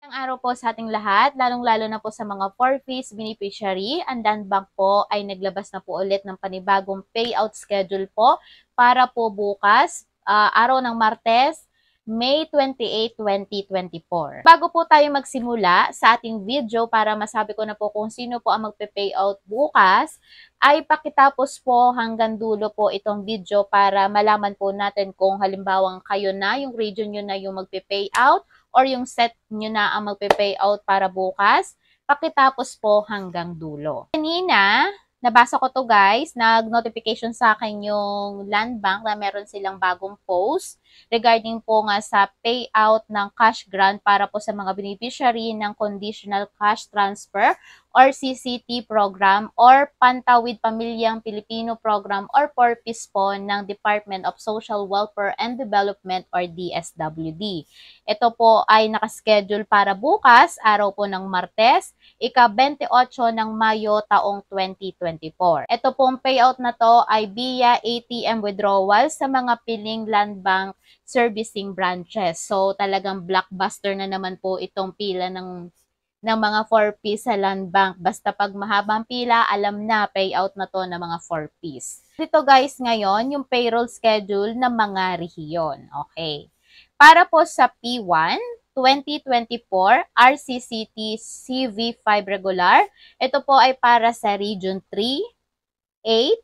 Ang araw po sa ating lahat, lalong-lalo na po sa mga 4-phase beneficiary. Ang Land Bank po ay naglabas na po ulit ng panibagong payout schedule po para po bukas, araw ng Martes, May 28, 2024. Bago po tayo magsimula sa ating video para masabi ko na po kung sino po ang magpe-payout bukas, ay pakitapos po hanggang dulo po itong video para malaman po natin kung halimbawang kayo na, yung region nyo na yung magpe-payout or yung set nyo na ang magpe-payout para bukas, pakitapos po hanggang dulo. Kanina, nabasa ko to guys, nag-notification sa akin yung Land Bank na meron silang bagong post regarding po nga sa payout ng cash grant para po sa mga beneficiary ng Conditional Cash Transfer or CCT program or Pantawid Pamilyang Pilipino program or PORPIS po ng Department of Social Welfare and Development or DSWD. Ito po ay nakaschedule para bukas, araw po ng Martes, ika-28 ng Mayo taong 2024. Ito pong payout na to ay via ATM withdrawal sa mga piling Land Bank servicing branches. So talagang blockbuster na naman po itong pila ng mga 4-piece sa Land Bank. Basta pag mahabang pila, alam na payout na to ng mga 4-piece. Dito guys ngayon, yung payroll schedule ng mga rehiyon. Okay. Para po sa P1, 2024 RCCT CV5 regular, ito po ay para sa Region 3, 8,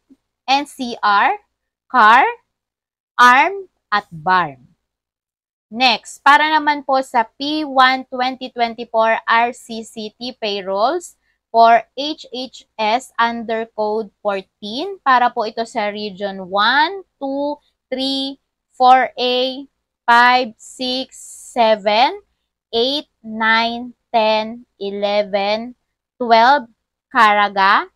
NCR, CAR, ARM, at BARM. Next, para naman po sa P1 2024 RCCT payrolls for HHS under Code 14, para po ito sa Region 1, 2, 3, 4A, 5, 6, 7, 8, 9, 10, 11, 12, Caraga,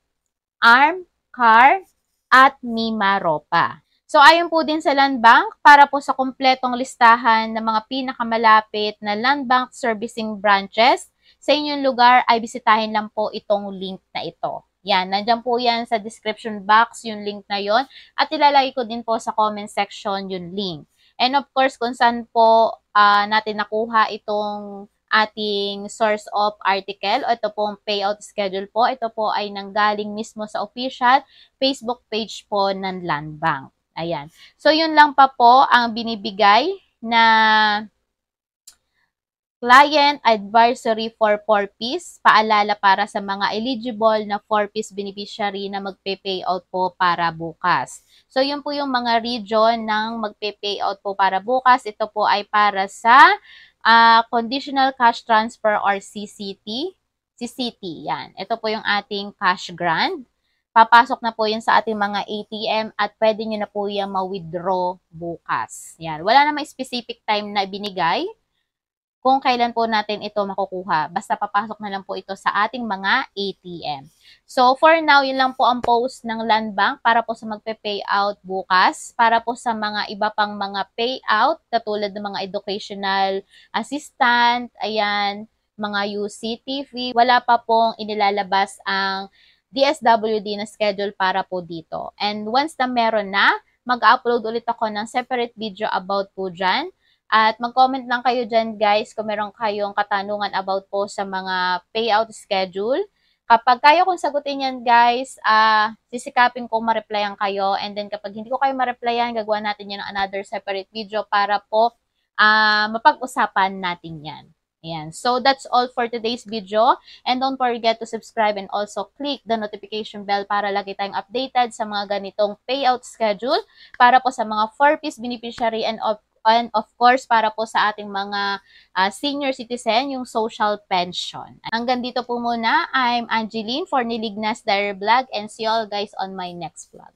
ARM, CAR, at Mimaropa. So, ayon po din sa Land Bank, para po sa kumpletong listahan ng mga pinakamalapit na Land Bank servicing branches sa inyong lugar ay bisitahin lang po itong link na ito. Yan, nandyan po yan sa description box yung link na yon at ilalagay ko din po sa comment section yung link. And of course, kung saan po natin nakuha itong ating source of article o ito pong payout schedule po, ito po ay nanggaling mismo sa official Facebook page po ng Land Bank. Ayan. So, yun lang pa po ang binibigay na client advisory for 4-piece. Paalala para sa mga eligible na 4-piece beneficiary na magpe-payout po para bukas. So, yun po yung mga region ng magpe-payout po para bukas. Ito po ay para sa Conditional Cash Transfer or CCT. CCT, yan. Ito po yung ating cash grant. Papasok na po yun sa ating mga ATM at pwede nyo na po yung ma-withdraw bukas. Yan. Wala namang specific time na binigay kung kailan po natin ito makukuha. Basta papasok na lang po ito sa ating mga ATM. So, for now, yun lang po ang post ng Land Bank para po sa magpe-payout bukas. Para po sa mga iba pang mga payout, katulad ng mga educational assistant, ayan, mga UCTV, wala pa pong inilalabas ang DSWD na schedule para po dito. And once na meron na, mag-upload ulit ako ng separate video about po dyan. At mag-comment lang kayo dyan guys kung meron kayong katanungan about po sa mga payout schedule. Kapag kaya kong sagutin yan guys, sisikapin kong ma-replyan kayo. And then kapag hindi ko kayo ma-replyan, gagawa natin yan ng another separate video para po mapag-usapan natin yan. Ayan. So, that's all for today's video. And don't forget to subscribe and also click the notification bell para lagi tayong updated sa mga ganitong payout schedule para po sa mga 4-piece beneficiary and of course, para po sa ating mga senior citizen, yung social pension. Hanggang dito po muna. I'm Angeline for Nilignas Diary Vlog and see you all guys on my next vlog.